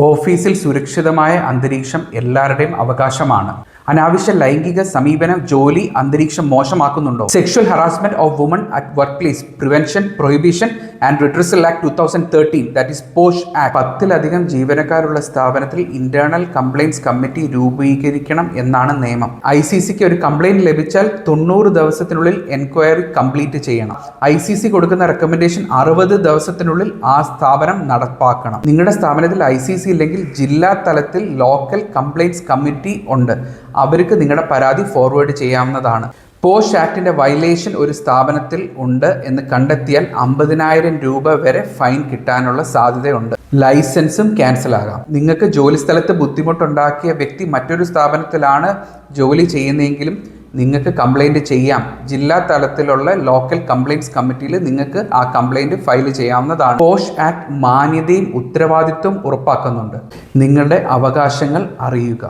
ഓഫീസിൽ സുരക്ഷിതമായ അന്തരീക്ഷം എല്ലാവരുടെയും അവകാശമാണ്. അനാവശ്യ ലൈംഗിക സമീപനം ജോലി അന്തരീക്ഷം മോശമാക്കുന്നുണ്ടോ? Sexual harassment of women at work place prevention prohibition and redressal act 2013 that is POSH act. 10-ലധികം ജീവനക്കാരുള്ള സ്ഥാപനത്തിൽ ഇന്റേണൽ കംപ്ലയിന്റ്സ് കമ്മിറ്റി രൂപീകരിക്കണം എന്നാണ് നിയമം. ICCക്ക് ഒരു കംപ്ലയിന്റ് ലഭിച്ചാൽ 90 ദിവസത്തിനുള്ളിൽ എൻക്വയറി കംപ്ലീറ്റ് ചെയ്യണം. ICC കൊടുക്കുന്ന റെക്കമെൻഡേഷൻ 60 ദിവസത്തിനുള്ളിൽ ആ സ്ഥാപനം നടപ്പാക്കണം. നിങ്ങളുടെ സ്ഥാപനത്തിൽ ICC ഇല്ലെങ്കിൽ ജില്ലാ തലത്തിൽ ലോക്കൽ കംപ്ലയിന്റ്സ് കമ്മിറ്റി ഉണ്ട്. അവർക്ക് നിങ്ങളുടെ പരാതി ഫോർവേഡ് ചെയ്യാവുന്നതാണ്. പോഷ് ആക്ടിന്റെ വയലേഷൻ ഒരു സ്ഥാപനത്തിൽ ഉണ്ട് എന്ന് കണ്ടെത്തിയാൽ 50,000 രൂപ വരെ ഫൈൻ കിട്ടാനുള്ള സാധ്യതയുണ്ട്. ലൈസൻസും ക്യാൻസൽ ആകാം. നിങ്ങൾക്ക് ജോലിസ്ഥലത്ത് ബുദ്ധിമുട്ടുണ്ടാക്കിയ വ്യക്തി മറ്റൊരു സ്ഥാപനത്തിലാണ് ജോലി ചെയ്യുന്നതെങ്കിലും നിങ്ങൾക്ക് കംപ്ലൈൻറ്റ് ചെയ്യാം. ജില്ലാ തലത്തിലുള്ള ലോക്കൽ കംപ്ലയിന്റ്സ് കമ്മിറ്റിയിൽ നിങ്ങൾക്ക് ആ കംപ്ലൈൻറ്റ് ഫയൽ ചെയ്യാവുന്നതാണ്. പോഷ് ആക്ട് മാന്യതയും ഉത്തരവാദിത്വം ഉറപ്പാക്കുന്നുണ്ട്. നിങ്ങളുടെ അവകാശങ്ങൾ അറിയുക.